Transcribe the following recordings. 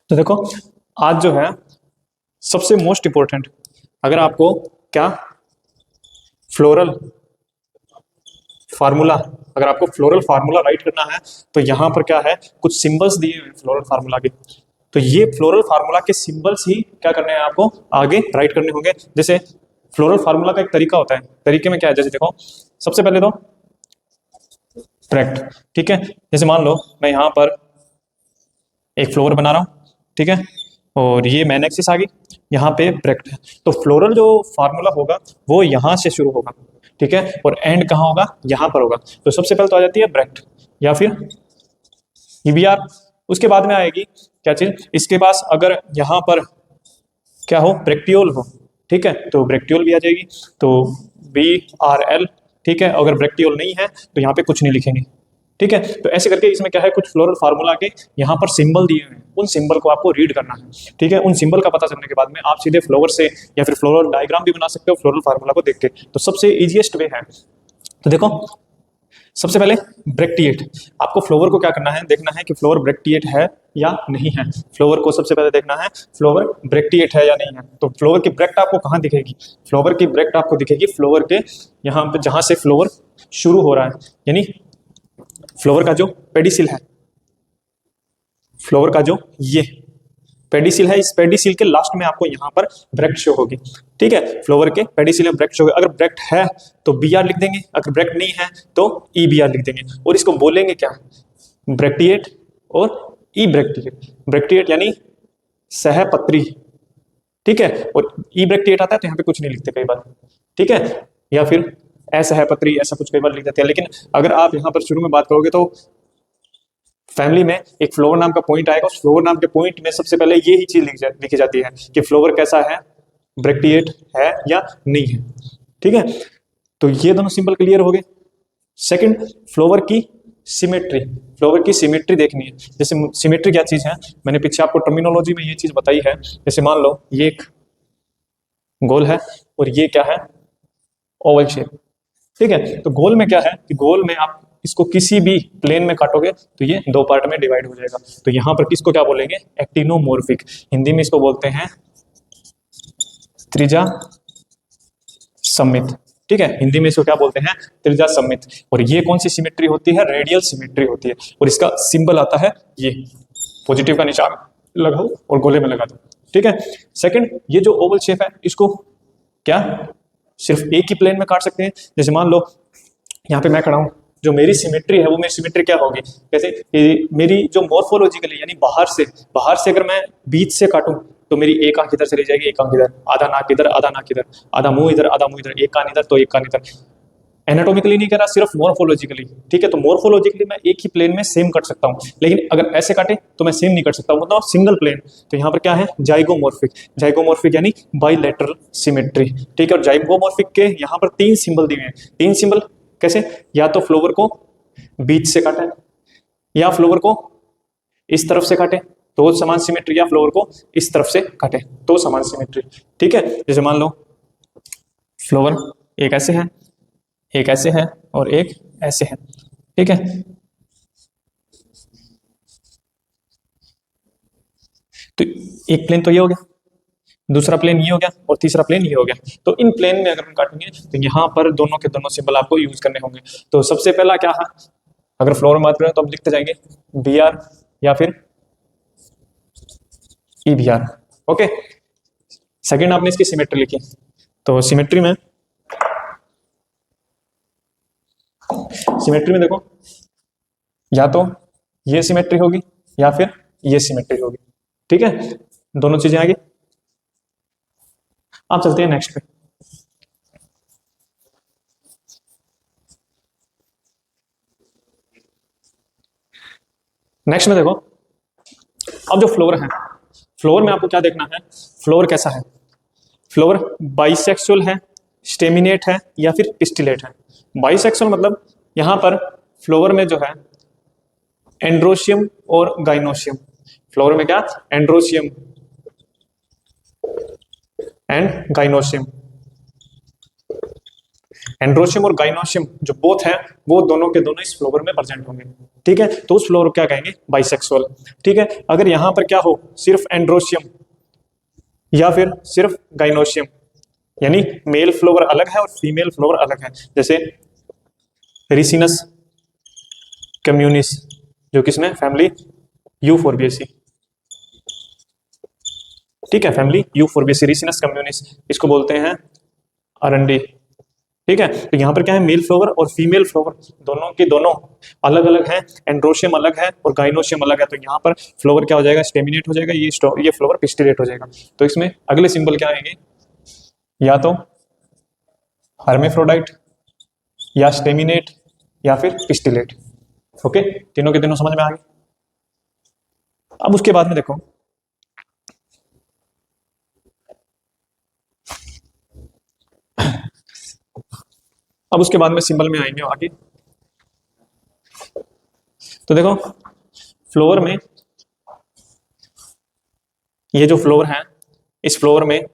तो देखो, आज जो है सबसे मोस्ट इंपॉर्टेंट, अगर आपको क्या फ्लोरल फार्मूला, अगर आपको फ्लोरल फार्मूला राइट करना है तो यहाँ पर क्या है, कुछ सिंबल्स दिए हुए हैं फ्लोरल फार्मूला के। तो ये फ्लोरल फार्मूला के सिंबल्स ही क्या करने हैं आपको आगे राइट करने होंगे। जैसे फ्लोरल फार्मूला का एक तरीका होता है, तरीके में क्या है, जैसे देखो सबसे पहले तो ब्रैकेट, ठीक है। जैसे मान लो मैं यहाँ पर एक फ्लोर बना रहा हूँ, ठीक है, और ये मेन एक्सिस आ गई, यहाँ पे ब्रैकेट है। तो फ्लोरल जो फार्मूला होगा वो यहाँ से शुरू होगा, ठीक है, और एंड कहाँ होगा, यहाँ पर होगा। तो सबसे पहले तो आ जाती है ब्रैकेट या फिर ईबीआर। उसके बाद में आएगी क्या चीज, इसके पास अगर यहाँ पर क्या हो, ब्रैक्टियोल हो, ठीक है, तो ब्रैक्टियोल भी आ जाएगी, तो BRL, ठीक है। अगर ब्रैक्टियोल नहीं है तो यहाँ पे कुछ नहीं लिखेंगे, ठीक है। तो ऐसे करके इसमें क्या है, कुछ फ्लोरल फार्मूला के यहाँ पर सिंबल दिए हुए हैं, उन सिंबल को आपको रीड करना है, ठीक है। उन सिंबल का पता चलने के बाद में आप सीधे फ्लोवर से या फिर फ्लोरल डायग्राम भी बना सकते हो फ्लोरल फार्मूला को देख के। तो सबसे इजीएस्ट वे है, तो देखो सबसे पहले ब्रैक्टिएट, आपको फ्लोवर को क्या करना है, देखना है कि फ्लोवर ब्रैक्टिएट है या नहीं है। फ्लोवर को सबसे पहले देखना है फ्लोवर ब्रैक्टिएट है या नहीं है। तो फ्लोवर की ब्रैक्ट आपको कहाँ दिखेगी, फ्लोवर की ब्रैक्ट आपको दिखेगी फ्लोवर के यहाँ पे जहाँ से फ्लोवर शुरू हो रहा है, यानी फ्लोवर का जो पेडिसिल है, फ्लोवर का जो ये पेडिसिल है, इस पेडिसिल के लास्ट में आपको यहाँ पर ब्रैक्ट शो होगी, ठीक है। फ्लोवर के पेडिसिल में ब्रैक्ट शो होगी। अगर ब्रैक्ट है तो BR लिख देंगे, अगर ब्रैक्ट नहीं है तो EBR लिख देंगे, और इसको बोलेंगे क्या, ब्रैक्टिएट और ई ब्रैक्टिएट। ब्रैक्टिएट यानी सहपत्री, ठीक है, और ई ब्रैक्टिएट आता है तो यहाँ पे कुछ नहीं लिखते कई बार, ठीक है, या फिर असहपत्री ऐसा कुछ कई बार लिख देते हैं। लेकिन अगर आप यहाँ पर शुरू में बात करोगे तो फैमिली में एक फ्लोवर नाम का पॉइंट आएगा, उस फ्लोवर नाम के पॉइंट में सबसे पहले ये ही चीज लिखी जाती है कि फ्लोवर कैसा है, ब्रैक्टिएट है या नहीं है, ठीक है। तो ये दोनों सिंबल क्लियर हो गए। सेकंड, फ्लोवर की सिमेट्री, फ्लोवर की सिमेट्री देखनी है। जैसे सिमेट्री क्या चीज है, मैंने पीछे आपको टर्मिनोलॉजी में ये चीज बताई है। जैसे मान लो ये एक गोल है और ये क्या है, ओवल शेप, ठीक है। तो गोल में क्या है कि गोल में आप इसको किसी भी प्लेन में काटोगे तो ये दो पार्ट में डिवाइड हो जाएगा। तो यहाँ पर किसको क्या बोलेंगे, एक्टिनोमोर्फिक, हिंदी में इसको बोलते हैं त्रिज्या सममित, ठीक है, हिंदी में इसको क्या बोलते हैं, त्रिज्या सममित। और ये कौन सी सिमेट्री होती है, रेडियल सिमेट्री होती है, और इसका सिंबल आता है ये, पॉजिटिव का निशान लगाओ और गोले में लगा दो, ठीक है। सेकंड, ये जो ओवल शेप है इसको क्या सिर्फ एक ही प्लेन में काट सकते हैं। जैसे मान लो यहाँ पे मैं खड़ा हूँ, जो मेरी सिमेट्री है वो मेरी सिमेट्री क्या होगी, जैसे मेरी जो मॉर्फोलॉजिकली यानी बाहर से अगर मैं बीच से काटूं तो मेरी एक आंख इधर चली जाएगी, एक आंख इधर, आधा नाक इधर, आधा नाक इधर, आधा मुंह इधर, आधा मुंह इधर, एक कान इधर तो एक कान इधर। एनाटोमिकली नहीं कह रहा, सिर्फ मॉर्फोलॉजिकली, ठीक है। तो मॉर्फोलॉजिकली मैं एक ही प्लेन में सेम कट सकता हूँ, लेकिन अगर ऐसे काटे तो मैं सेम नहीं कट सकता हूँ, मतलब सिंगल प्लेन। तो यहाँ पर क्या है, जाइगोमॉर्फिक, जाइगोमॉर्फिक यानी बाइलेटरल सिमेट्री, ठीक है। और जाइगोमॉर्फिक के यहाँ पर तीन सिंबल दिए हैं। तीन सिंबल कैसे, या तो फ्लोवर को बीच से काटे, या फ्लोवर को इस तरफ से काटे तो समान सिमेट्री, या फ्लोवर को इस तरफ से काटे तो समान सिमेट्री, ठीक है। जैसे मान लो फ्लोवर एक ऐसे है, एक ऐसे है और एक ऐसे है, ठीक है। तो एक प्लेन तो ये हो गया, दूसरा प्लेन ये हो गया और तीसरा प्लेन ये हो गया। तो इन प्लेन में अगर हम काटेंगे तो यहाँ पर दोनों के दोनों सिंबल आपको यूज करने होंगे। तो सबसे पहला क्या है, अगर फ्लोर में बात करें तो हम लिखते जाएंगे BR या फिर EBR, ओके। सेकंड आपने इसकी सिमेट्री लिखी, तो सिमेट्री में देखो या तो ये सिमेट्री होगी या फिर ये सिमेट्री होगी, ठीक है। दोनों चीजें आगे। आप चलते हैं नेक्स्ट पे। नेक्स्ट में देखो, अब जो फ्लोर है, फ्लोर में आपको क्या देखना है, फ्लोर कैसा है, फ्लोर बाइसेक्सुअल है, स्टेमिनेट है या फिर पिस्टिलेट है। बाइसेक्सुअल मतलब यहां पर फ्लोर में जो है एंड्रोशियम और गाइनोशियम, फ्लोर में क्या, एंड्रोशियम एंड गाइनोशियम, एंड्रोशियम और गाइनोशियम जो बोथ है वो दोनों के दोनों इस फ्लोवर में प्रेजेंट होंगे, ठीक है। तो उस फ्लोवर को क्या कहेंगे, बाइसेक्सुअल, ठीक है। अगर यहां पर क्या हो, सिर्फ एंड्रोशियम या फिर सिर्फ गाइनोशियम, यानी मेल फ्लोवर अलग है और फीमेल फ्लोवर अलग है, जैसे रिसिनस कम्युनिस जो किसमें, फैमिली यूफोर्बिएसी, ठीक है, फैमिली यूफोर्बिएसी, रिसिनस कम्युनिस, इसको बोलते हैं अरंडी, ठीक है। तो यहाँ पर क्या है, मेल फ्लोवर और फीमेल फ्लोवर दोनों के दोनों अलग अलग हैं, एंड्रोशियम अलग है और गाइनोशियम अलग है। तो यहाँ पर फ्लोवर क्या हो जाएगा, स्टेमिनेट हो जाएगा, ये फ्लोवर पिस्टिलेट हो जाएगा। तो इसमें अगले सिंबल क्या आएंगे, या तो हर्मेफ्रोडाइट या स्टेमिनेट या फिर पिस्टिलेट, ओके। तीनों के तीनों समझ में आ गए। अब उसके बाद में देखो, अब उसके बाद में सिंबल में आएंगे आगे। तो देखो फ्लोवर में, ये जो फ्लोवर है इस फ्लोवर में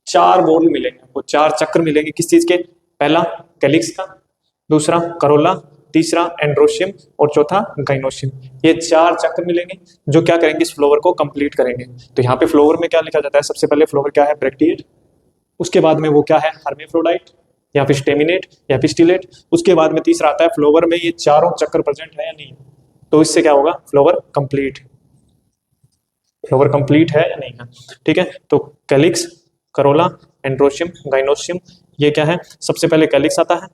4 बॉल मिलेंगे आपको, 4 चक्र मिलेंगे, किस चीज के, पहला कैलिक्स का, दूसरा करोला, तीसरा एंड्रोशियम और चौथा गाइनोशियम। ये 4 चक्र मिलेंगे जो क्या करेंगे, इस फ्लोवर को कंप्लीट करेंगे। तो यहाँ पे फ्लोवर में क्या लिखा जाता है, सबसे पहले फ्लोवर क्या है, ब्रैक्टिएट, उसके बाद में वो क्या है, हर्मेफ्रोडाइट या फिर स्टेमिनेट या पिस्टिलेट, उसके बाद में तीसरा आता है फ्लोवर में ये चारों चक्र प्रेजेंट है या नहीं, तो इससे क्या होगा, फ्लोवर कंप्लीट, फ्लोवर कंप्लीट है या नहीं है, ठीक है। तो कैलिक्स, करोला, एंड्रोशियम, गाइनोशियम, ये क्या है, सबसे पहले कैलिक्स आता है,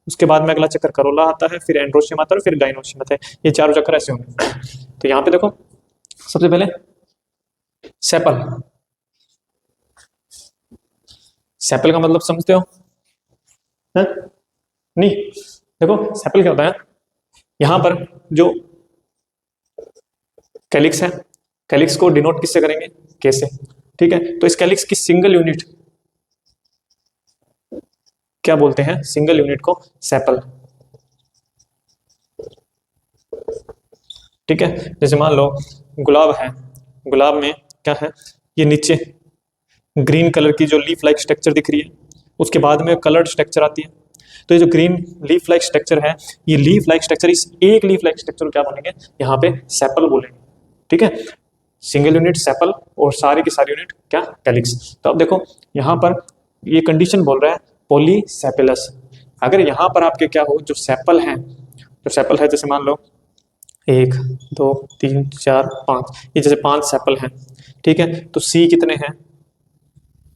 उसके बाद में अगला चक्कर करोला आता है, फिर एंड्रोशियम आता है, फिर गाइनोशियम आता है, ये चारों चक्कर ऐसे होंगे। तो यहाँ पे देखो सबसे पहले सेपल, सेपल का मतलब समझते हो, है? नहीं, देखो सेपल क्या होता है, यहां पर जो कैलिक्स है, कैलिक्स को डिनोट किससे करेंगे, के से, ठीक है। तो इस कैलिक्स की सिंगल यूनिट क्या बोलते हैं, सिंगल यूनिट को सेपल, ठीक है। जैसे मान लो गुलाब है, गुलाब में क्या है, ये नीचे ग्रीन कलर की जो लीफ लाइक स्ट्रक्चर दिख रही है, उसके बाद में कलर्ड स्ट्रक्चर आती है। तो ये जो ग्रीन लीफ लाइक स्ट्रक्चर है, ये लीफ लाइक स्ट्रक्चर, इस एक लीफ लाइक स्ट्रक्चर को क्या बोलेंगे, यहाँ पे सेपल बोलेंगे, ठीक है। सिंगल यूनिट सेपल और सारी की सारी यूनिट क्या, कैलिक्स। तो अब देखो यहाँ पर ये कंडीशन बोल रहा है पॉलीसेपेलस। अगर यहाँ पर आपके क्या हो, जो सेपल है, जो सेपल है, जैसे मान लो 1 2 3 4 5, ये जैसे 5 सेपल हैं, ठीक है। तो सी कितने हैं,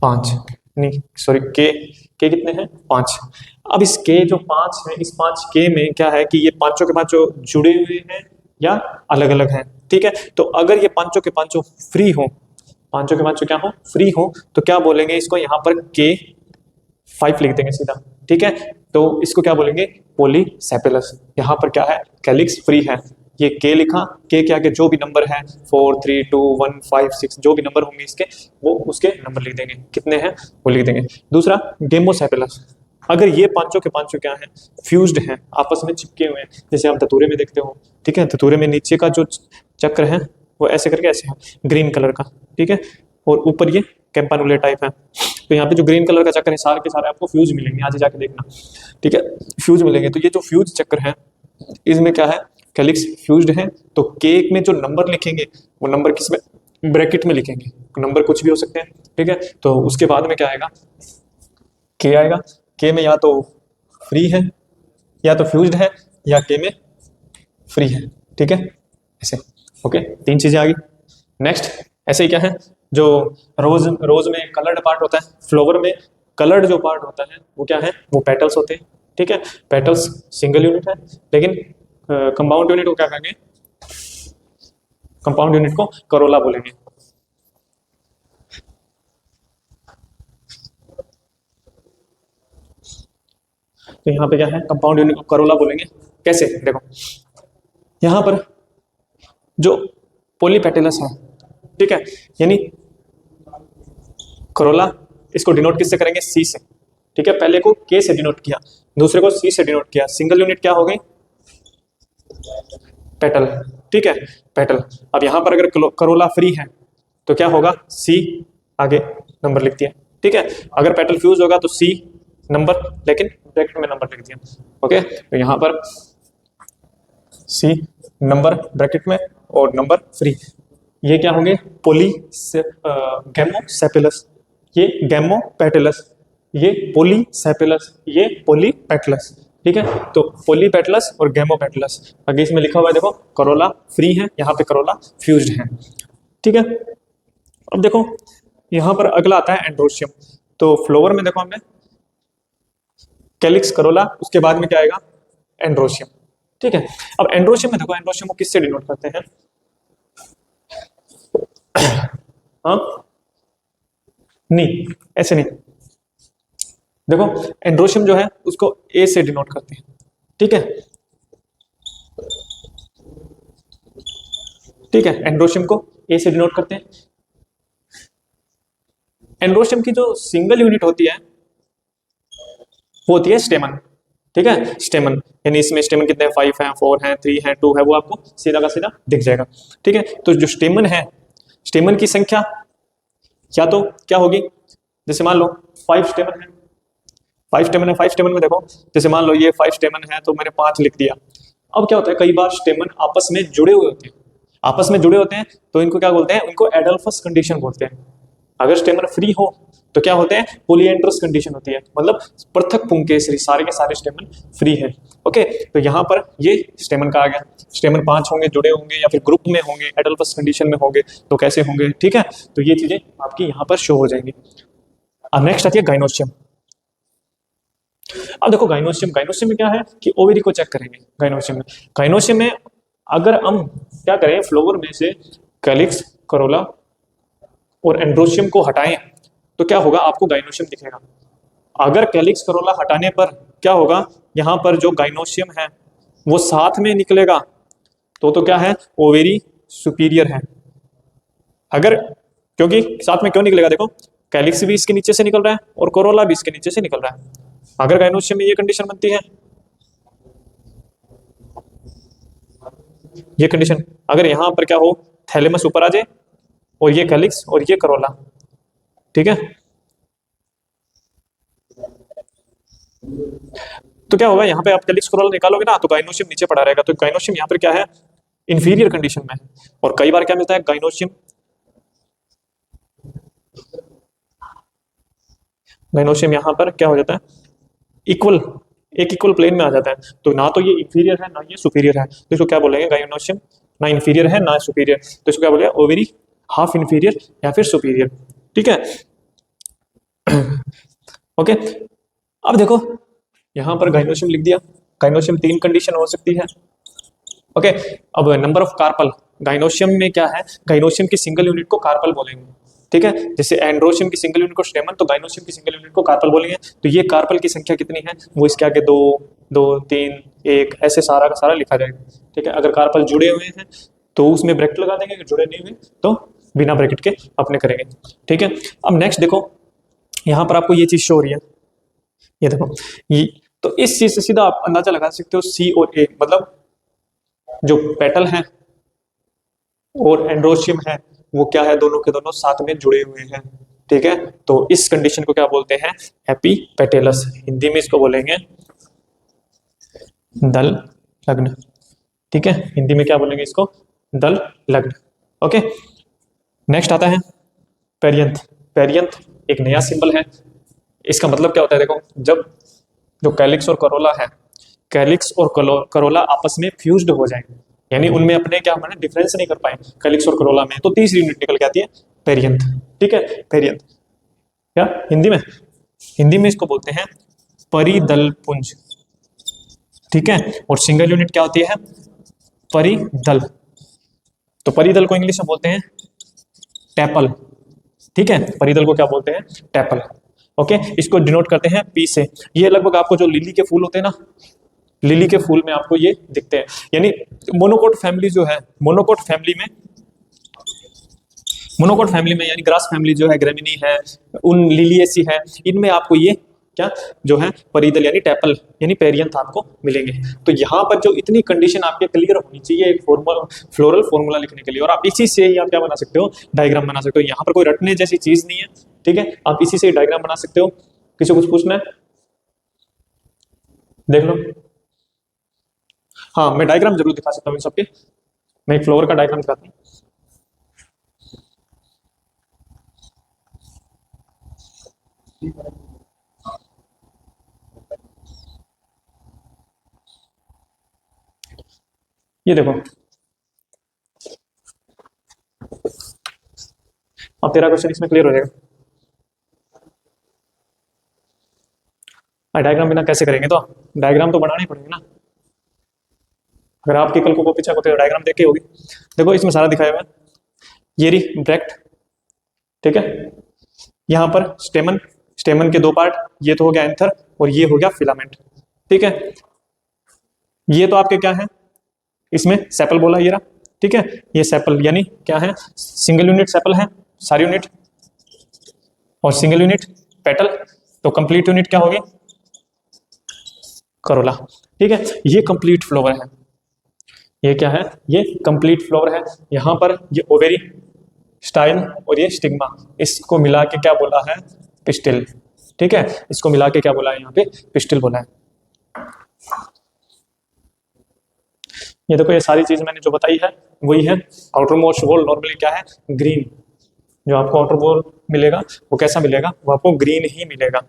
5, नहीं सॉरी के कितने हैं, 5। अब इस के जो 5 है, इस 5 के में क्या है कि ये पांचों के पांचों जुड़े हुए हैं या अलग अलग हैं, ठीक है। तो अगर ये पांचों के पांचों फ्री हो, पांचों के पांचों क्या हो, फ्री हो, तो क्या बोलेंगे इसको, यहाँ पर के 5 लिख देंगे सीधा, ठीक है। तो इसको क्या बोलेंगे, पॉलीसेपेलस। यहाँ पर क्या है, कैलिक्स फ्री है, ये के लिखा, के के आगे जो भी नंबर है 4 3 2 1 5 6 जो भी नंबर होंगे इसके, वो उसके नंबर लिख देंगे, कितने हैं वो लिख देंगे। दूसरा गेमोसेपेलस, अगर ये पांचों के पांचों क्या हैं, फ्यूज्ड हैं, आपस में चिपके हुए हैं, जैसे आप धतूरे में देखते हो, ठीक है। धतूरे में नीचे का जो चक्र है वो ऐसे करके ऐसे है, ग्रीन कलर का, ठीक है, और ऊपर ये कैंपानुले टाइप है। तो यहाँ पे जो ग्रीन कलर का चक्कर है, सारे के सारे आपको फ्यूज मिलेंगे, आगे जाके देखना, ठीक है, फ्यूज मिलेंगे। तो ये जो फ्यूज चक्कर है, इसमें क्या है, कैलिक्स फ्यूज्ड है। तो केक में जो नंबर लिखेंगे वो नंबर किस में, ब्रैकेट में लिखेंगे, नंबर कुछ भी हो सकते हैं, ठीक है। तो उसके बाद में क्या आएगा, के आएगा, के में या तो फ्री है या तो फ्यूज्ड है या के में फ्री है, ठीक है, ऐसे, ओके। 3 चीजें आ गई। नेक्स्ट ऐसे ही क्या है, जो रोज में कलर्ड पार्ट होता है, फ्लावर में कलर्ड जो पार्ट होता है वो क्या है, वो पेटल्स होते हैं, ठीक है। पेटल्स सिंगल यूनिट है, लेकिन कंपाउंड यूनिट को क्या कहेंगे, कंपाउंड यूनिट को करोला बोलेंगे। तो यहाँ पे क्या है, कंपाउंड यूनिट को करोला बोलेंगे। कैसे, देखो यहाँ पर जो पॉलीपेटलस है, ठीक है, यानी करोला, इसको डिनोट किससे करेंगे, सी से, ठीक है। पहले को के से डिनोट किया, दूसरे को सी से डिनोट किया, सिंगल यूनिट क्या हो गई, पेटल, ठीक है, पेटल। अब यहां पर अगर करोला फ्री है तो क्या होगा, सी आगे नंबर लिख दिया, ठीक है। अगर पेटल फ्यूज होगा तो सी नंबर, लेकिन ब्रैकेट में नंबर लिख दिया। ओके, तो यहाँ पर सी नंबर ब्रैकेट में और नंबर फ्री, ये क्या होंगे? पोली गैमोसेपिलस, ये गैमोपेटिलस, ये पोलीसेपिलस, ये पोलीपेटलस। ठीक है, तो पोलीपेटलस और गैमोपेटलस। आगे इसमें लिखा हुआ है देखो, करोला फ्री है, यहाँ पे करोला फ्यूज्ड है। ठीक है, अब देखो यहाँ पर अगला आता है एंड्रोशियम। तो फ्लोवर में देखो हमने कैलिक्स, करोला, उसके बाद में क्या आएगा? एंड्रोशियम। ठीक है, अब एंड्रोशियम में देखो, एंड्रोशियम को किससे डिनोट करते हैं? हाँ, नहीं, ऐसे नहीं। देखो एंड्रोशियम जो है उसको ए से डिनोट करते हैं। ठीक है, ठीक है, एंड्रोशियम को ए से डिनोट करते हैं। एंड्रोशियम की जो सिंगल यूनिट होती है वो होती है स्टेमन। ठीक है, स्टेमन, यानी इसमें स्टेमन कितने हैं? 5 हैं, 4 हैं, 3 हैं, 2 है, वो आपको सीधा का सीधा दिख जाएगा। ठीक है, तो जो स्टेमन है, स्टेमन की संख्या या तो क्या होगी? जैसे मान लो 5 स्टेमन है, 5 स्टेमन है, 5 स्टेमन में देखो, जैसे मान लो ये 5 स्टेमन है तो मैंने 5 लिख दिया। अब क्या होता है, कई बार स्टेमन आपस में जुड़े हुए होते हैं, आपस में जुड़े होते हैं तो इनको क्या बोलते हैं? उनको एडल्फस कंडीशन बोलते हैं। अगर स्टेमन फ्री हो तो क्या होते हैं? पॉलीएंड्रस कंडीशन होती है, मतलब पृथक पुंकेसरी, सारे के सारे स्टेमन फ्री है। ओके, तो यहाँ पर ये स्टेमन का आ गया। स्टेमन 5 होंगे, जुड़े होंगे या फिर ग्रुप में होंगे, एडल्फस कंडीशन में होंगे, तो कैसे होंगे? ठीक है, तो ये चीजें आपकी यहाँ पर शो हो जाएंगी। अब नेक्स्ट आती है गाइनोशियम। अब देखो गाइनोशियम, गाइनोशियम में क्या है कि ओवेरी को चेक करेंगे। गाइनोशियम में अगर हम क्या करें, फ्लोवर में से कैलिक्स, करोला और एंड्रोशियम को हटाएं तो क्या होगा? आपको गाइनोशियम दिखेगा। अगर कैलिक्स, करोला हटाने पर क्या होगा? यहाँ पर जो गाइनोशियम है वो साथ में निकलेगा, तो क्या है? ओवेरी सुपीरियर है। अगर, क्योंकि साथ में क्यों निकलेगा? देखो कैलिक्स भी इसके नीचे से निकल रहा है और कोरोला भी इसके नीचे से निकल रहा है। अगर गाइनोशियम में ये कंडीशन बनती है, ये कंडीशन, अगर यहां पर क्या हो, थैलेमस ऊपर आ जाए और ये कैलिक्स और ये करोला, ठीक है, तो क्या होगा? यहाँ पे आप कैलिक्स करोला निकालोगे ना तो गाइनोशियम नीचे पड़ा रहेगा। तो गाइनोशियम यहाँ पर क्या है? इंफीरियर कंडीशन में है। और कई बार क्या मिलता है? गाइनोशियम यहाँ पर क्या हो जाता है? इक्वल, एक इक्वल प्लेन में आ जाता है। तो ना तो ये इंफीरियर है ना ये सुपीरियर है, तो इसको क्या बोलेंगे? गाइनोशियम ना इंफीरियर है ना सुपीरियर, तो इसको क्या बोलेंगे? ओवेरी हाफ इंफीरियर या फिर सुपीरियर। ठीक है, ओके। अब देखो यहां पर गाइनोशियम लिख दिया। गाइनोशियम 3 कंडीशन हो सकती है। ओके, अब नंबर ऑफ कार्पल, गाइनोशियम में क्या है? गाइनोशियम की सिंगल यूनिट को कार्पल बोलेंगे। ठीक है, जैसे एंड्रोशियम की सिंगल यूनिट को स्टेमन, तो गाइनोशियम की सिंगल यूनिट को कार्पल बोलेंगे। तो ये कार्पल की संख्या कितनी है? वो इसके आगे 2, 2, 3, 1 ऐसे सारा का सारा लिखा जाएगा। ठीक है, अगर कार्पल जुड़े हुए हैं तो उसमें ब्रैकेट लगा देंगे, अगर जुड़े नहीं हुए तो बिना ब्रैकेट के अपने करेंगे। ठीक है, अब नेक्स्ट देखो, यहाँ पर आपको ये चीज शो हो रही है, ये देखो, ये तो इस चीज से सीधा आप अंदाजा लगा सकते हो सी और ए, मतलब जो पेटल है और एंड्रोशियम है वो क्या है? दोनों के दोनों साथ में जुड़े हुए हैं। ठीक है, तो इस कंडीशन को क्या बोलते हैं? एपीपेटेलस। हिंदी में इसको बोलेंगे दल लग्न। ठीक है, हिंदी में क्या बोलेंगे इसको? दल लग्न। ओके, नेक्स्ट आता है पेरियंथ। पेरियंथ एक नया सिंबल है। इसका मतलब क्या होता है? देखो, जब जो कैलिक्स और करोला है, कैलिक्स और करोला आपस में फ्यूज्ड हो जाए, यानी उनमें अपने क्या हमारे डिफरेंस नहीं कर पाए कैलिक्स और करोला में, तो तीसरी यूनिट निकल के आती है पेरियंथ। ठीक है, पेरियंथ क्या हिंदी में? हिंदी में इसको बोलते हैं परिदल पुंज। ठीक है, और सिंगल यूनिट क्या होती है? परिदल। तो परिदल को इंग्लिश में बोलते हैं टैपल। ठीक है, परिदल को क्या बोलते हैं? टैपल। ओके, इसको डिनोट करते हैं पी से। ये लगभग आपको जो लिली के फूल होते हैं ना, लिली के फूल में आपको ये दिखते हैं। यानी मोनोकोट फैमिली जो है, मोनोकोट फैमिली में यानी ग्रास फैमिली जो है, ग्रेमिनी है, उन लिलिएसी है, इनमें आपको ये क्या जो है परिदल यानी टैपल यानी पेरियंथ आपको मिलेंगे। तो यहाँ पर जो इतनी कंडीशन आपके क्लियर होनी चाहिए एक फ्लोरल फॉर्मूला लिखने के लिए, और आप इसी से ही आप क्या बना सकते हो? डायग्राम बना सकते हो। यहाँ पर कोई रटने जैसी चीज नहीं है। ठीक है, आप इसी से डायग्राम बना सकते हो। किसी को कुछ पूछना है? देख लो। हाँ, मैं डायग्राम जरूर दिखा सकता हूँ इन सबके। मैं एक फ्लोर का डायग्राम दिखाता हूँ। ये देखो, अब तेरा क्वेश्चन इसमें क्लियर हो जाएगा। डायग्राम बिना कैसे करेंगे, तो डायग्राम तो बनाना ही पड़ेगा ना। अगर आपकी कल को कॉपी चेक होती है तो डायग्राम देख के होगी। देखो इसमें सारा दिखाया हुआ है। ये रही ब्रैक्ट, ठीक है। यहाँ पर स्टेमन, स्टेमन के दो पार्ट, ये तो हो गया एंथर और ये हो गया फिलामेंट, ठीक है। ये तो आपके क्या है, इसमें सेपल बोला ये रहा, ठीक है। ये सेपल यानी क्या है, सिंगल यूनिट सेपल है, सारी यूनिट, और सिंगल यूनिट पेटल, तो कंप्लीट यूनिट क्या होगी, करोला, ठीक है। ये कंप्लीट फ्लावर है, ये क्या है, ये कंप्लीट फ्लावर है। यहाँ पर ये ओवेरी, स्टाइल और ये स्टिग्मा, इसको मिला के क्या बोला है, पिस्टिल, ठीक है। इसको मिला के क्या बोला है यहाँ पे, पिस्टिल बोला है। ये देखो, ये सारी चीज मैंने जो बताई है वही है। आउटर मोस्ट वॉल नॉर्मली क्या है, ग्रीन। जो आपको आउटर वॉल मिलेगा वो कैसा मिलेगा, वो आपको ग्रीन ही मिलेगा,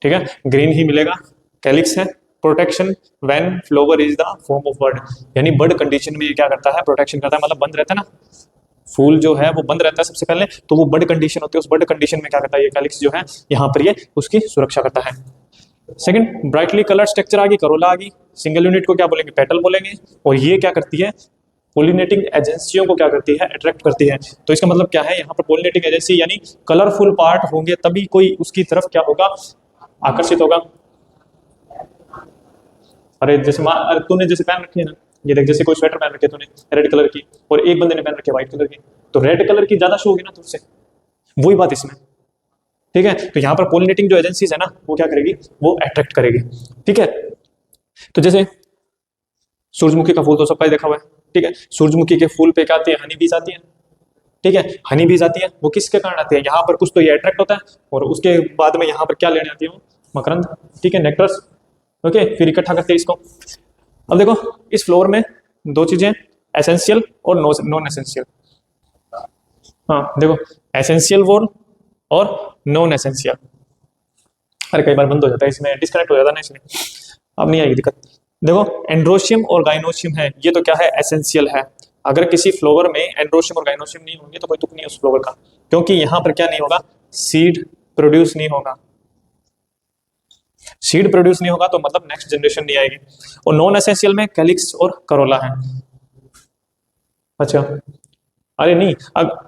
ठीक है, ग्रीन ही मिलेगा। कैलिक्स है protection when flower is the form of bird, यानी बर्ड कंडीशन में ये क्या करता है, प्रोटेक्शन करता है, मतलब बंद रहता है ना, फूल जो है वो बंद रहता है सबसे पहले, तो वो बर्ड कंडीशन होती है, उस बर्ड कंडीशन में क्या करता है ये कैलिक्स जो है, यहाँ पर ये उसकी सुरक्षा करता है। सेकंड, ब्राइटली कलर्ड स्ट्रक्चर आ गई, करोला आ गई। सिंगल यूनिट को क्या बोलेंगे, पेटल बोलेंगे। और ये क्या करती है, पोलिनेटिंग एजेंसियों को क्या करती है, अट्रैक्ट करती है। तो इसका मतलब क्या है, यहाँ पर पोलिनेटिंग एजेंसी यानी कलरफुल पार्ट होंगे तभी कोई उसकी तरफ क्या होगा, आकर्षित होगा। अरे जैसे अरे तूने जैसे पहन रखी है ना, ये देख, जैसे कोई स्वेटर पहन रखी है तूने रेड कलर की, और एक बंदे ने पहन रखी है व्हाइट कलर की, तो रेड कलर की ज्यादा शो होगी ना तुझसे, वही बात इसमें, ठीक है। तो यहाँ पर पोलिनेटिंग जो एजेंसीज है ना, वो क्या करेगी, वो अट्रैक्ट करेगी, ठीक है। तो जैसे सूरजमुखी का फूल तो सबका ही देखा हुआ है, ठीक है। सूरजमुखी के फूल पे क्या आती है, हनी बीज आती है, ठीक है। हनी बीज आती है, वो किसके कारण आती है, यहाँ पर कुछ तो ये अट्रैक्ट होता है, और उसके बाद में यहाँ पर क्या लेने आती है वो, मकरंद, ठीक है, नेक्टर्स, ओके, फिर इकट्ठा करते हैं इसको। अब देखो इस फ्लोर में दो चीजें, एसेंशियल और नॉन एसेंशियल। हाँ देखो, एसेंशियल वॉल और नॉन एसेंशियल। अरे कई बार बंद हो जाता है इसमें, डिस्कनेक्ट हो जाता है ना इसमें, अब नहीं आएगी दिक्कत। देखो एंड्रोशियम और गाइनोशियम है, ये तो क्या है, एसेंशियल है। अगर किसी फ्लोवर में एंड्रोशियम और गाइनोशियम नहीं होंगे तो कोई तुक नहीं है उस फ्लोवर का, क्योंकि यहाँ पर क्या नहीं होगा, सीड प्रोड्यूस नहीं होगा। सीड प्रोड्यूस नहीं होगा तो मतलब नेक्स्ट जनरेशन नहीं आएगी। और नॉन एसेंशियल में कैलिक्स और करोला है। अच्छा, अरे नहीं, अब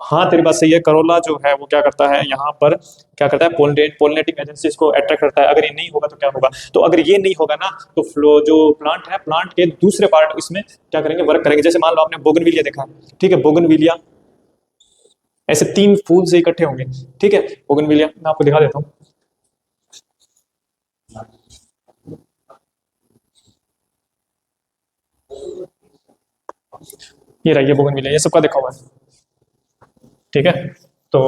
हाँ तेरी बात सही है, करोला जो है वो क्या करता है, यहाँ पर क्या करता है, पोलिनेटिंग एजेंसीज को अट्रैक्ट करता है। अगर ये नहीं होगा तो क्या होगा, तो अगर ये नहीं होगा ना, तो फ्लो जो प्लांट है, प्लांट के दूसरे पार्ट इसमें क्या करेंगे, वर्क करेंगे। जैसे मान लो आपने बोगनविलिया देखा, ठीक है, बोगनविलिया ऐसे तीन फूल से इकट्ठे होंगे, ठीक है। बोगनविलिया मैं आपको दिखा देता हूँ, ये रहा, ये बोगनविलिया, ये सबका देखा हुआ है, ठीक है। तो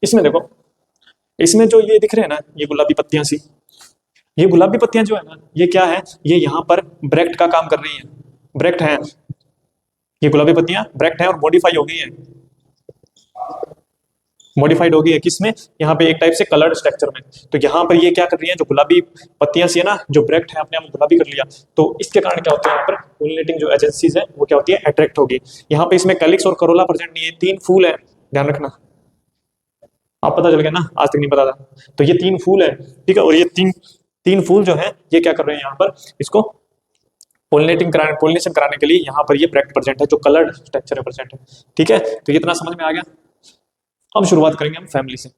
इसमें देखो, इसमें जो ये दिख रहे हैं ना, ये गुलाबी पत्तियां सी, ये गुलाबी पत्तियां जो है ना, ये क्या है, ये यहाँ पर ब्रैक्ट का काम कर रही है, ब्रैक्ट है। ये गुलाबी पत्तियां ब्रैक्ट है और मॉडिफाई हो गई है, मॉडिफाइड हो गई है किसमें, यहाँ पे एक टाइप से कलर्ड स्ट्रक्चर में। तो यहाँ पर ये क्या कर रही है, जो गुलाबी पत्तियां सी है ना, जो ब्रैक्ट है अपने आप गुलाबी कर लिया, तो इसके कारण क्या होता है, यहाँ पर पोलिनेटिंग जो एजेंसीज है वो क्या होती है, अट्रैक्ट होगी। यहाँ पे इसमें कैलिक्स और करोला प्रेजेंट नहीं है, तीन फूल है, ध्यान रखना। आप पता चल गया ना, आज तक नहीं पता था। तो ये तीन फूल है, ठीक है, और ये तीन तीन फूल जो है ये क्या कर रहे हैं, यहाँ पर इसको पोलिनेशन कराने के लिए यहाँ पर ये ब्रैक्ट प्रेजेंट है, जो कलर्ड स्ट्रक्चर है प्रेजेंट है, ठीक है। तो ये इतना समझ में आ गया। अब शुरुआत करेंगे हम फैमिली से।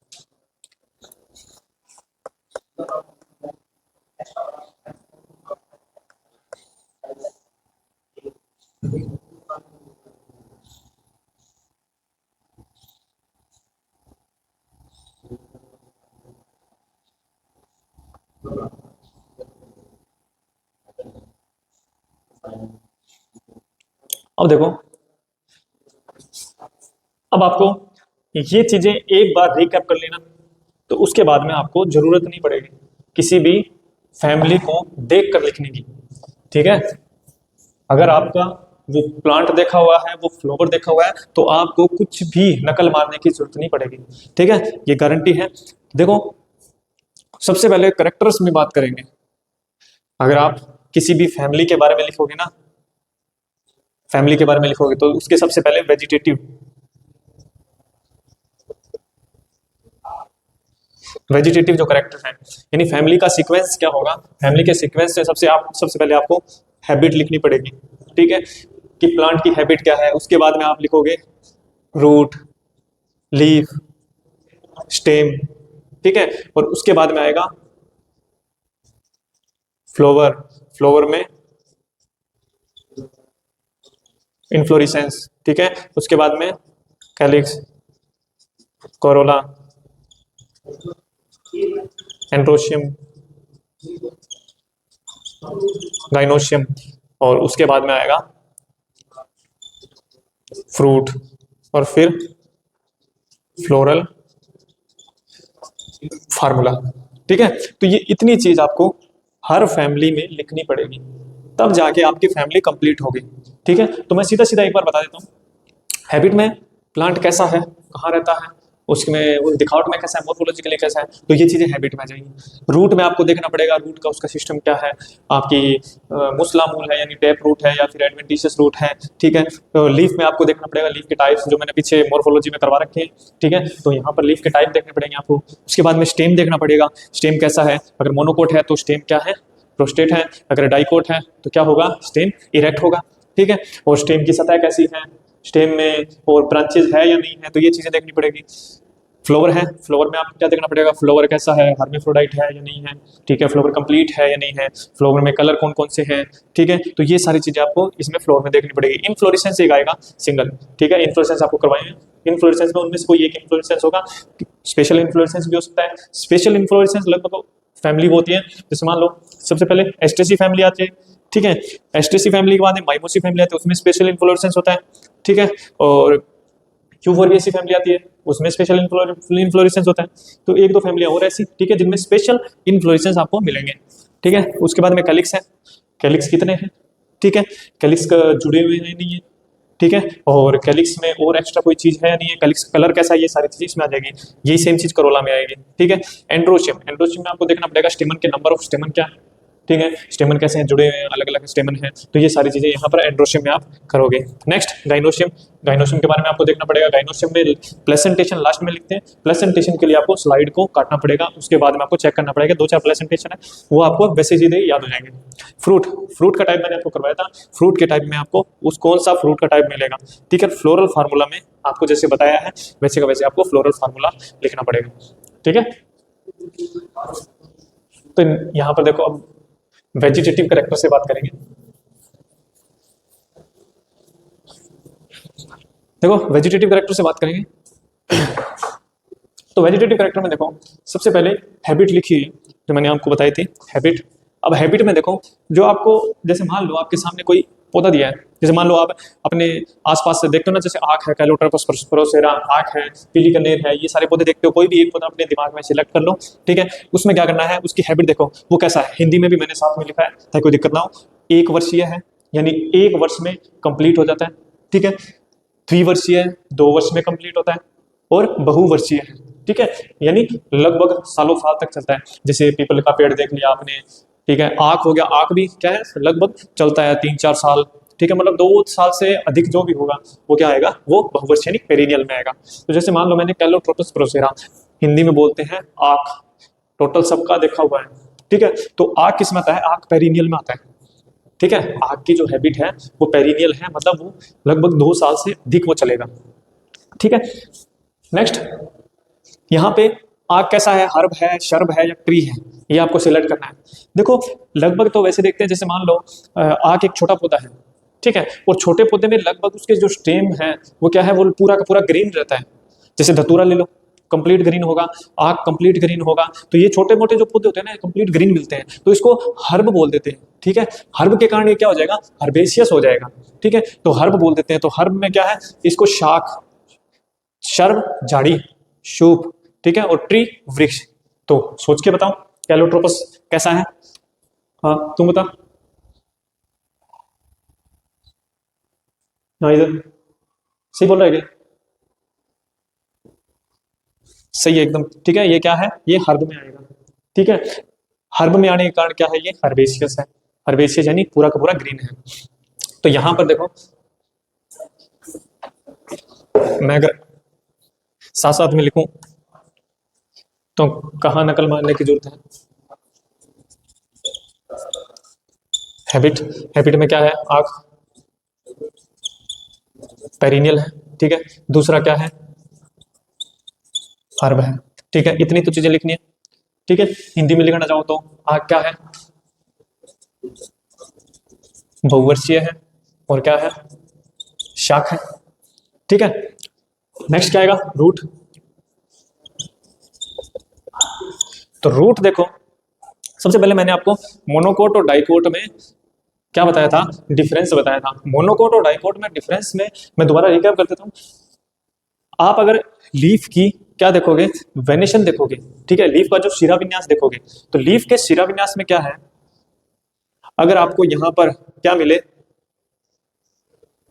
अब देखो, अब आपको ये चीजें एक बार रिकैप कर लेना, तो उसके बाद में आपको जरूरत नहीं पड़ेगी किसी भी फैमिली को देख कर लिखने की, ठीक है। अगर आपका वो प्लांट देखा हुआ है, वो फ्लावर देखा हुआ है, तो आपको कुछ भी नकल मारने की जरूरत नहीं पड़ेगी, ठीक है, ये गारंटी है। देखो सबसे पहले करेक्टर्स में बात करेंगे। अगर आप किसी भी फैमिली के बारे में लिखोगे ना, फैमिली के बारे में लिखोगे तो उसके सबसे पहले वेजिटेटिव, वेजिटेटिव जो करेक्टर है, यानी फैमिली का सीक्वेंस क्या होगा, फैमिली के सीक्वेंस से सबसे पहले आपको हैबिट लिखनी पड़ेगी, ठीक है, कि प्लांट की हैबिट क्या है। उसके बाद में आप लिखोगे रूट, लीफ, स्टेम, ठीक है, और उसके बाद में आएगा फ्लावर, फ्लावर में इन्फ्लोरेसेंस, ठीक है, उसके बाद में कैलिक्स, कोरोला, एंड्रोशियम, गाइनोशियम, और उसके बाद में आएगा फ्रूट, और फिर फ्लोरल फार्मूला, ठीक है। तो ये इतनी चीज आपको हर फैमिली में लिखनी पड़ेगी, तब जाके आपकी फैमिली कंप्लीट होगी, ठीक है। तो मैं सीधा सीधा एक बार बता देता हूँ, हैबिट में प्लांट कैसा है, कहाँ रहता है, उसमें वो दिखावट में कैसा है, मोर्फोलॉजिकली कैसा है, तो ये चीजें हैबिट में आ जाएंगी। रूट में आपको देखना पड़ेगा, रूट का उसका सिस्टम क्या है, आपकी मुस्ला मूल है यानी टैप रूट है या फिर एडवेंटिशियस रूट है, ठीक है। तो लीफ में आपको देखना पड़ेगा, लीफ के टाइप्स जो मैंने पीछे मोर्फोलॉजी में करवा रखे हैं, ठीक है, तो यहाँ पर लीफ के टाइप देखने पड़ेंगे आपको। उसके बाद में स्टेम देखना पड़ेगा, स्टेम कैसा है, अगर मोनोकोट है तो स्टेम क्या है, प्रोस्टेट है, अगर डाइकोट है तो क्या होगा, स्टेम इरेक्ट होगा, ठीक है, और स्टेम की सतह कैसी है, स्टेम में और ब्रांचेज है या नहीं है, तो ये चीजें देखनी पड़ेगी। फ्लावर है, फ्लावर में आपको क्या देखना पड़ेगा, फ्लावर कैसा है, हर्मेफ्रोडाइट है या नहीं है, ठीक है, फ्लावर कंप्लीट है या नहीं है, फ्लावर में कलर कौन कौन से हैं, ठीक है, तो ये सारी चीजें आपको इसमें फ्लावर में देखनी पड़ेगी। इनफ्लोरेसेंस एक आएगा सिंगल, ठीक है, इनफ्लोरेसेंस आपको करवाएंगे, इनफ्लोरेसेंस में उनमें से कोई एक इन्फ्लोरेसेंस होगा, स्पेशल इन्फ्लोरेसेंस भी हो सकता है। स्पेशल इन्फ्लोरेसेंस लगभग फैमिली वो होती है, जैसे मान लो सबसे पहले एस्टेसी फैमिली आती है, ठीक है, एस्टेसी फैमिली के बाद में माइमोसी फैमिली आती है, उसमें स्पेशल इन्फ्लोरेसेंस होता है, ठीक है, और क्यूफोरबिएसी फैमिली आती है, उसमें स्पेशल इन्फ्लोरेसेंस होता है। तो एक दो फैमिलियां और ऐसी, ठीक है, जिनमें स्पेशल इन्फ्लोरेसेंस आपको मिलेंगे, ठीक है। उसके बाद में कैलिक्स है, कैलिक्स कितने हैं, ठीक है, कैलिक्स का जुड़े हुए हैं नहीं है, ठीक है, और कैलिक्स में और एक्स्ट्रा कोई चीज है या नहीं है, कैलिक्स कलर कैसा है, ये सारी चीज इसमें आ जाएगी, यही सेम चीज करोला में आएगी, ठीक है। एंड्रोशियम, एंड्रोशियम में आपको देखना पड़ेगा स्टेमन के नंबर ऑफ स्टेमन क्या है, ठीक है, स्टेमन कैसे हैं, जुड़े हुए हैं, अलग अलग स्टेमन हैं, तो ये सारी चीजें यहाँ पर एंड्रोशियम में आप करोगे। नेक्स्ट गाइनोशियम, गाइनोशियम के बारे में आपको देखना पड़ेगा, गाइनोशियम में प्लेसेंटेशन लास्ट में लिखते हैं, प्लेसेंटेशन के लिए आपको स्लाइड को काटना पड़ेगा, उसके बाद में आपको चेक करना पड़ेगा, दो चार प्लेसेंटेशन है वो आपको वैसे सीधे याद हो जाएंगे। फ्रूट, फ्रूट का टाइप मैंने आपको करवाया था, फ्रूट के टाइप में आपको उस कौन सा फ्रूट का टाइप मिलेगा, ठीक है, फ्लोरल फार्मूला में आपको जैसे बताया है वैसे का वैसे आपको फ्लोरल फार्मूला लिखना पड़ेगा, ठीक है। तो यहाँ पर देखो अब वेजिटेटिव कैरेक्टर से बात करेंगे। देखो वेजिटेटिव कैरेक्टर से बात करेंगे तो वेजिटेटिव कैरेक्टर में देखो सबसे पहले हैबिट लिखी है जो मैंने आपको बताई थी, हैबिट। अब हैबिट में देखो जो आपको, जैसे मान लो आपके सामने कोई पौधा दिया है, जैसे मान लो आप अपने आसपास से देखते हो ना, जैसे आँख है, कैलोट्रोपस प्रोसेरा, आँख है, पीली कनेर है, ये सारे पौधे देखते हो, कोई भी एक पौधा अपने दिमाग में सिलेक्ट कर लो, ठीक है, उसमें क्या करना है, उसकी हैबिट देखो वो कैसा है। हिंदी में भी मैंने साथ में लिखा है ताकि कोई दिक्कत ना हो। 1 वर्षीय है यानी 1 वर्ष में कंप्लीट हो जाता है, ठीक है, 3 वर्षीय है 2 वर्ष में कंप्लीट होता है, और बहुवर्षीय है, ठीक है, यानी लगभग सालों साल तक चलता है। जैसे पीपल का पेड़ देख लिया आपने, ठीक है, आँख हो गया, आँख भी क्या है लगभग चलता है 3-4 साल, ठीक है, मतलब 2 साल से अधिक जो भी होगा वो क्या आएगा, वो बहुवर्षीय यानी पेरिनियल में आएगा। तो जैसे मान लो मैंने कैलोट्रोपस प्रोसेरा, हिंदी में बोलते हैं आँख, टोटल सबका देखा हुआ है, ठीक है, तो आँख किस में आता है, आँख पेरिनियल में आता है, ठीक है, आँख की जो हैबिट है वो पेरिनियल है, मतलब वो लगभग 2 साल से अधिक वो चलेगा, ठीक है। नेक्स्ट यहाँ पे आँख कैसा है, हर्ब है, शर्ब है या ट्री है, ये आपको सिलेक्ट करना है। देखो लगभग तो वैसे देखते हैं, जैसे मान लो आँख एक छोटा पौधा है, ठीक है, और छोटे पौधे में लगभग उसके जो स्टेम है वो क्या है, वो पूरा का पूरा ग्रीन रहता है। जैसे धतूरा ले लो, कंप्लीट ग्रीन होगा, आँख कंप्लीट ग्रीन होगा, तो ये छोटे मोटे जो पौधे होते हैं ना कंप्लीट ग्रीन मिलते हैं, तो इसको हर्ब बोल देते हैं, ठीक है। हर्ब के कारण ये क्या हो जाएगा, हर्बेशियस हो जाएगा, ठीक है, तो हर्ब बोल देते हैं। तो हर्ब में क्या है, इसको शाख, शर्ब झाड़ी, शूप, ठीक है, और ट्री वृक्ष। तो सोच के बताओ कैलोट्रोपस कैसा है? हाँ तुम बता। हाँ इधर सही बोल रहा है क्या? सही है एकदम, ठीक है। ये क्या है? ये हर्ब में आएगा, ठीक है। हर्ब में आने के कारण क्या है? ये हर्बेशियस है। हर्बेशियस यानी पूरा का पूरा ग्रीन है। तो यहां पर देखो, मैं अगर साथ साथ में लिखूं तो कहाँ नकल मारने की जरूरत है? हैबिट, हैबिट में क्या है? आंख, पेरिनियल है, ठीक है। दूसरा क्या है? हर्ब है, ठीक है। इतनी तो चीजें लिखनी है, ठीक है। हिंदी में लिखना चाहो तो आंख क्या है? बहुवर्षीय है। और क्या है? शाख है, ठीक है। नेक्स्ट क्या आएगा? रूट। तो रूट देखो, सबसे पहले मैंने आपको मोनोकोट और डाइकोट में क्या बताया था? डिफरेंस बताया था। मोनोकोट और डाइकोट में डिफरेंस में मैं दोबारा रिकैप कर देता हूं। आप अगर लीफ की क्या देखोगे? वेनेशन देखोगे, ठीक है। लीफ का जो शिरा विन्यास देखोगे, तो लीफ के शिरा विन्यास में क्या है? अगर आपको यहां पर क्या मिले?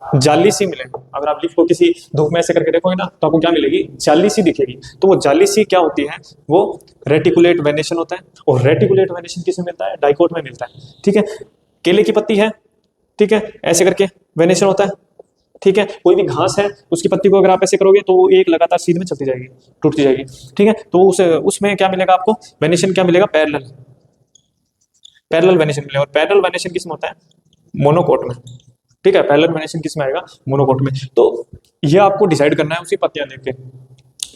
जाली सी मिले। अगर आप लीफ को किसी धूप में ऐसे करके देखोगे ना, तो आपको क्या मिलेगी? जाली सी दिखेगी। तो वो जाली सी क्या होती है? वो रेटिकुलेट वेनेशन होता है। और रेटिकुलेट वेनेशन किसमें मिलता है? डाइकोट में मिलता है, ठीक है। केले की पत्ती है, ठीक है, ऐसे करके वेनेशन होता है, ठीक है। कोई भी घास है, उसकी पत्ती को अगर आप ऐसे करोगे तो वो एक लगातार सीध में चलती जाएगी, टूटती जाएगी, ठीक है। तो उसमें क्या मिलेगा आपको? वेनेशन क्या मिलेगा? पैरेलल, पैरेलल वेनेशन मिलेगा। और पैरेलल वेनेशन किस में होता है? मोनोकोट में, ठीक है। पैरेलल वेनेशन किस में आएगा? मोनोकोट में। तो ये आपको डिसाइड करना है उसी पत्तियां देख के।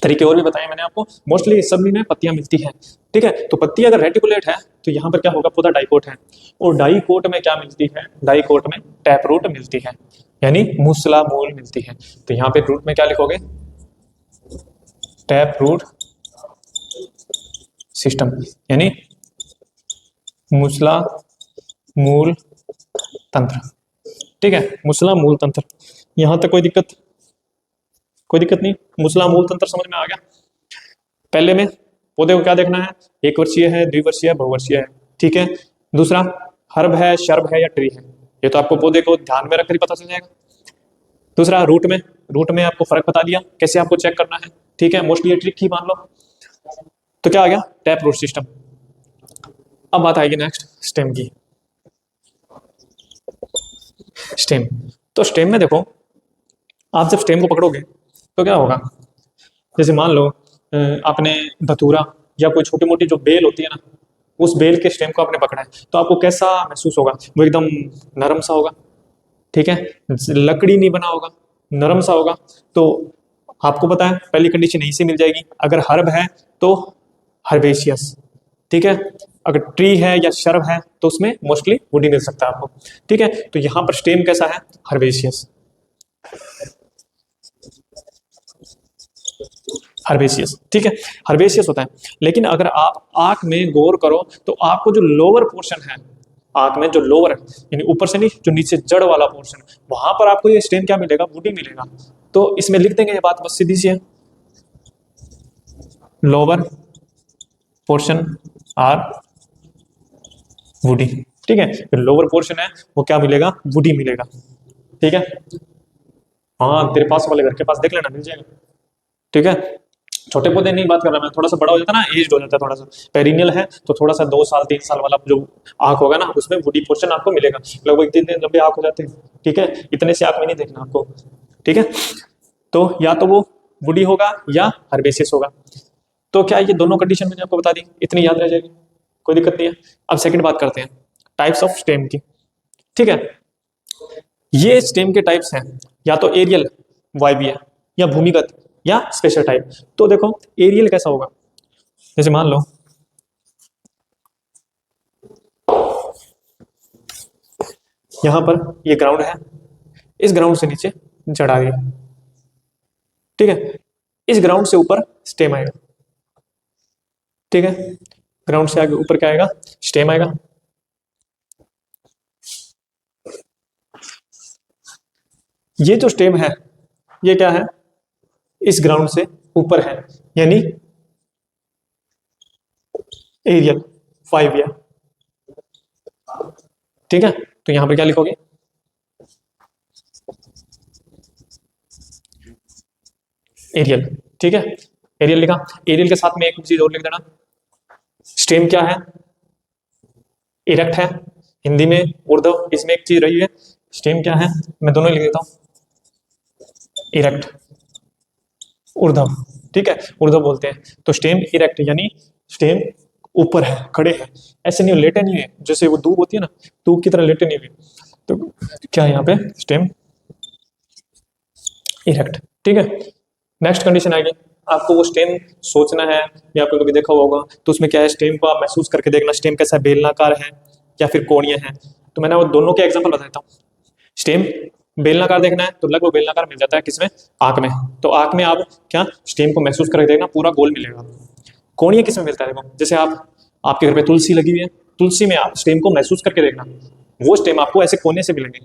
तरीके और भी बताए मैंने आपको, मोस्टली सभी में पत्तियां मिलती हैं, ठीक है। तो पत्ती अगर रेटिकुलेट है तो यहाँ पर क्या होगा? पौधा डाइकोट है। और डाइकोट में क्या मिलती है? डाइकोट में टैप रूट मिलती है, यानी मूसला मूल मिलती है। तो यहाँ पे रूट में क्या लिखोगे? टैप रूट सिस्टम, यानी मूसला मूल तंत्र, ठीक है। मूसला मूल तंत्र, यहां तक कोई दिक्कत? कोई दिक्कत नहीं। मूसला मूल तंत्र समझ में आ गया। पहले में पौधे को क्या देखना है? एक वर्षीय है, द्विवर्षीय है, बहुवर्षीय है, ठीक है। दूसरा हर्ब है, शर्ब है या ट्री है, ये तो आपको पौधे को ध्यान में रखकर ही पता चल जाएगा। दूसरा रूट में, रूट में आपको फर्क बता दिया कैसे आपको चेक करना है, ठीक है। मोस्टली ये ट्रिक ही मान लो। तो क्या आ गया? Tap root system. अब बात आएगी नेक्स्ट स्टेम की। स्टेम, तो स्टेम में देखो, आप जब स्टेम को पकड़ोगे तो क्या होगा? जैसे मान लो आपने धतूरा या कोई छोटी मोटी जो बेल होती है ना, उस बेल के स्टेम को आपने पकड़ा है, तो आपको कैसा महसूस होगा? वो एकदम नरम सा होगा, ठीक है। लकड़ी नहीं बना होगा, नरम सा होगा। तो आपको पता है पहली कंडीशन यहीं से मिल जाएगी। अगर हर्ब है तो हर्बेशियस, ठीक है। अगर ट्री है या शर्ब है तो उसमें मोस्टली वुडी मिल सकता है आपको, ठीक है। तो यहां पर स्टेम कैसा है? हर्बेशियस, हर्बेशियस, ठीक है। हर्बेशियस होता है। लेकिन अगर आप आंख में गौर करो तो आपको जो लोअर पोर्शन है, आंख में जो लोअर है, यानी ऊपर से नहीं, जो नीचे जड़ वाला पोर्शन, वहां पर आपको ये स्टेम क्या मिलेगा? वुडी मिलेगा। तो इसमें लिख देंगे, ये बात बस सीधी सी है। लोअर पोर्शन आर वुडी, ठीक है। जो लोअर पोर्शन है वो क्या मिलेगा? वुडी मिलेगा, ठीक है। हाँ तेरे पास वाले घर के पास देख लेना, मिल जाएगा, ठीक है। छोटे पौधे नहीं बात कर रहा मैं, थोड़ा सा बड़ा हो जाता है ना, एज हो जाता है थोड़ा सा, पेरिनियल है तो थोड़ा सा 2 साल 3 साल वाला जो आंख होगा ना, उसमें वुडी पोर्शन आपको मिलेगा। लगभग 3 दिन लंबे आंख हो जाते हैं, ठीक है। इतने से आंख में नहीं देखना आपको, ठीक है। तो या तो वो वुडी होगा या हर्बेसियस होगा। तो क्या ये दोनों कंडीशन मैंने आपको बता दी, इतनी याद रह जाएगी, कोई दिक्कत नहीं है। अब सेकंड बात करते हैं टाइप्स ऑफ स्टेम की, ठीक है। ये स्टेम के टाइप्स हैं, या तो एरियल वायवीय, या भूमिगत, या स्पेशल टाइप। तो देखो एरियल कैसा होगा? जैसे मान लो यहां पर ये ग्राउंड है, इस ग्राउंड से नीचे जड़ आ गई, ठीक है। इस ग्राउंड से ऊपर स्टेम आएगा, ठीक है। ग्राउंड से आगे ऊपर क्या आएगा? स्टेम आएगा। ये जो स्टेम है ये क्या है? इस ग्राउंड से ऊपर है, यानी एरियल 5 ईयर। ठीक है, तो यहां पर क्या लिखोगे, एरियल। ठीक है, एरियल लिखा। एरियल के साथ में एक चीज और लिख देना, स्टेम क्या है, इरेक्ट है। हिंदी में उर्दू, इसमें एक चीज रही है, स्टेम क्या है, मैं दोनों ही लिख देता हूं, इरेक्ट, उर्दू। ठीक है, उर्दू बोलते हैं। तो स्टेम इरेक्ट यानी स्टेम ऊपर है, खड़े है, ऐसे नहीं लेटे नहीं है, जैसे वो दूब होती है ना, दूब की तरह लेटे नहीं हुए। तो क्या है यहाँ पे, स्टेम इरेक्ट। ठीक है, नेक्स्ट कंडीशन आएगी, आपको वो स्टेम सोचना है, या आपको कभी देखा होगा, तो उसमें क्या है, स्टेम को आप महसूस करके देखना, स्टेम कैसा बेलनाकार है या फिर कोणीय है। तो मैंने वो दोनों के एग्जांपल बता देता हूँ। स्टेम बेलनाकार देखना है तो लगभग बेलनाकार मिल जाता है किसमें, आंख में। तो आंख में आप क्या स्टेम को महसूस करके देखना, पूरा गोल मिलेगा। कोणीय किसमें मिलता है, देखो जैसे आप, आपके घर पे तुलसी लगी हुई है, तुलसी में आप स्टेम को महसूस करके देखना, वो स्टेम आपको ऐसे कोने से मिलेंगे,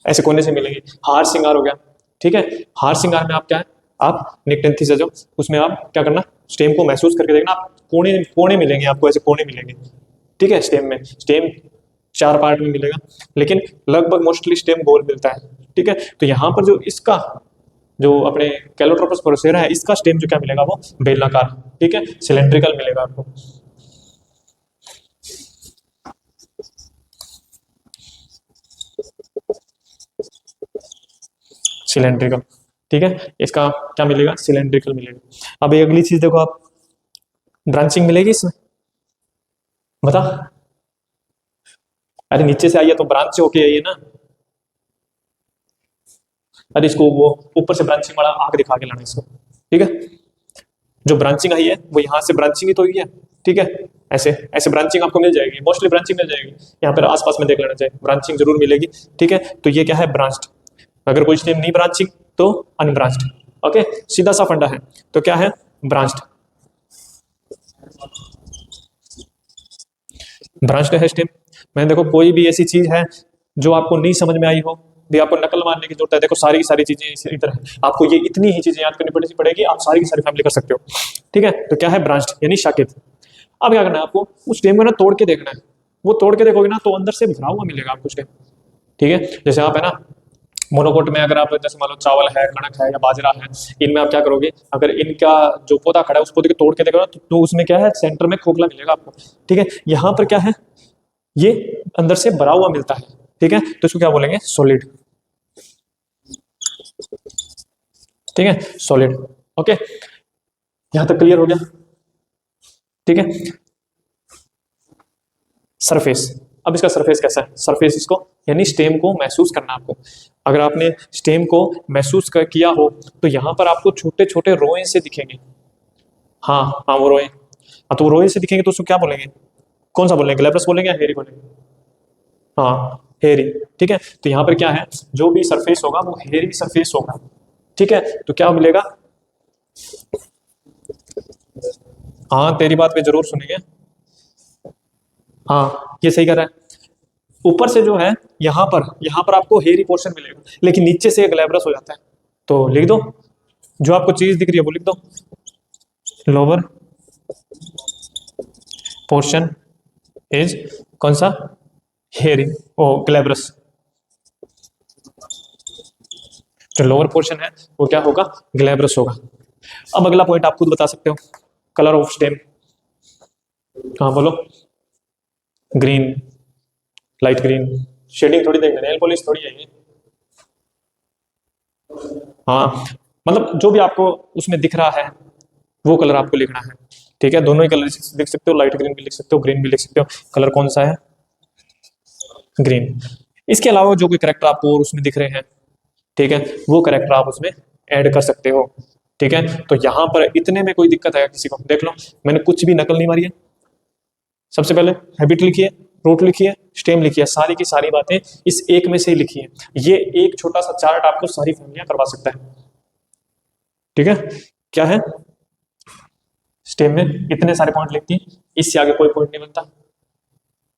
ऐसे कोने से मिलेंगे। हार श्रृंगार हो गया, ठीक है, हार श्रृंगार में आप क्या है, आप निकटंथी से जो, उसमें आप क्या करना, स्टेम को महसूस करके देखना, आप कोने कोने मिलेंगे आपको, ऐसे कोने मिलेंगे। ठीक है, स्टेम में, स्टेम 4 पार्ट में मिलेगा, लेकिन लगभग मोस्टली स्टेम गोल मिलता है। ठीक है, तो यहाँ पर जो इसका जो अपने कैलोट्रोपस प्रोसेरा है, इसका स्टेम जो क्या मिलेगा, वो बेलनाकार, ठीक है, सिलेंड्रिकल मिलेगा आपको। सिलेंड्रिकल, ठीक है, इसका क्या मिलेगा, सिलेंड्रिकल मिलेगा। अब ये अगली चीज देखो आप, ब्रांचिंग मिलेगी इसमें, बता, अरे नीचे से आई है तो ब्रांच से होके आई है ना, अरे इसको वो ऊपर से ब्रांचिंग वाला आंख दिखा के लाना इसको। ठीक है, जो ब्रांचिंग आई है वो यहाँ से ब्रांचिंग ही तो हुई है। ठीक है, ऐसे ऐसे ब्रांचिंग आपको मिल जाएगी, मोस्टली ब्रांचिंग मिल जाएगी, यहाँ पर आसपास में देख लेना चाहिए, ब्रांचिंग जरूर मिलेगी। ठीक है, तो ये क्या है, ब्रांच्ड। अगर कोई स्टेम नहीं ब्रांचिंग तो अनब्रांच्ड। ओके, सीधा सा फंडा है, तो क्या है, ब्रांच्ड। ब्रांच्ड है स्टेम। मैंने देखो कोई भी ऐसी चीज है जो आपको नहीं समझ में आई हो, भी आपको नकल मारने की जरूरत है, देखो सारी की सारी चीजें इसी तरह है, आपको ये इतनी ही चीजें याद करनी पड़ेगी, आप सारी की सारी फैमिली कर सकते हो। ठीक है, तो क्या है, ब्रांच्ड यानी शाखित। अब क्या करना है आपको, उस स्टेम को ना तोड़ के देखना है, वो तोड़ के देखोगे ना तो अंदर से भरा हुआ मिलेगा आपको स्टेम। ठीक है, जैसे आप है ना मोनोकोट में, अगर आप जैसे मान लो चावल है, कणक है या बाजरा है, इनमें आप क्या करोगे, अगर इनका जो पौधा खड़ा है उस पौधे को तोड़ के देखोगे तो उसमें क्या है, सेंटर में खोखला मिलेगा आपको। ठीक है, यहाँ पर क्या है, ये अंदर से भरा हुआ मिलता है। ठीक है, तो इसको क्या बोलेंगे, सॉलिड। ठीक है, सॉलिड। ओके, यहां तक क्लियर हो गया। ठीक है, सरफेस। अब इसका सरफेस कैसा है, सरफेस इसको यानी स्टेम को महसूस करना आपको। अगर आपने स्टेम को महसूस किया हो तो यहाँ पर आपको छोटे छोटे रोए से दिखेंगे। हाँ हाँ, वो रोए, हाँ तो वो रोए से दिखेंगे तो उसको क्या बोलेंगे, कौन सा बोलेंगे, ग्लैब्रस बोलेंगे या हेरी बोलेंगे, हाँ हेरी। ठीक है, तो यहाँ पर क्या है, जो भी सरफेस होगा वो हेरी सरफेस होगा। ठीक है, तो क्या मिलेगा, हाँ तेरी बात पे जरूर सुनेंगे, हाँ ये सही कर रहा है। ऊपर से जो है, यहाँ पर आपको हेरी पोर्शन मिलेगा, लेकिन नीचे से ग्लैब्रस हो जाता है। तो लिख दो, जो आपको चीज दिख रही है वो लिख दो, लोअर पोर्शन इज कौन सा, हेरी ओ ग्लैब्रस। जो लोअर पोर्शन है वो क्या होगा, ग्लैब्रस होगा। अब अगला पॉइंट आप खुद बता सकते हो, कलर ऑफ स्टेम। हाँ बोलो, ग्रीन, लाइट ग्रीन, शेडिंग थोड़ी देखना, नेल पॉलिश थोड़ी है ये। हाँ, मतलब जो भी आपको उसमें दिख रहा है वो कलर आपको लिखना है। ठीक है, दोनों ही कलर लिख सकते हो, लाइट ग्रीन भी लिख सकते हो, ग्रीन भी लिख सकते हो। कलर कौन सा है, ग्रीन। इसके अलावा जो कोई करेक्टर आपको और उसमें दिख रहे हैं, ठीक है, वो करेक्टर आप उसमें ऐड कर सकते हो। ठीक है, तो यहां पर इतने में कोई दिक्कत है किसी को, देख लो मैंने कुछ भी नकल नहीं मारी है। सबसे पहले हैबिट लिखी है, रूट लिखी है, स्टेम लिखी है, सारी की सारी बातें इस एक में से ही लिखी है। ये एक छोटा सा चार्ट आपको सारी फैमिलियां करवा सकता है। ठीक है, क्या है, स्टेम में इतने सारे पॉइंट लिखती है, इससे आगे कोई पॉइंट नहीं बनता।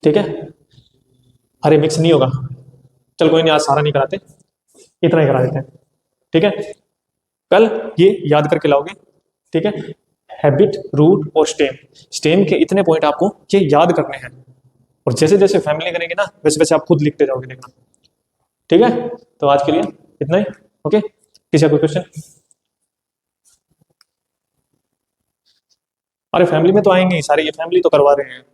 ठीक है, अरे मिक्स नहीं होगा, चल कोई नहीं, आज सारा नहीं कराते, इतना ही करा देते हैं। ठीक है, कल ये याद करके लाओगे। ठीक है, हैबिट, रूट और स्टेम। स्टेम के इतने पॉइंट आपको ये याद करने हैं, और जैसे जैसे फैमिली करेंगे ना वैसे वैसे आप खुद लिखते जाओगे, देखना। ठीक है, तो आज के लिए इतना ही। ओके, किसी का कोई क्वेश्चन? अरे फैमिली में तो आएंगे ही सारे, ये फैमिली तो करवा रहे हैं।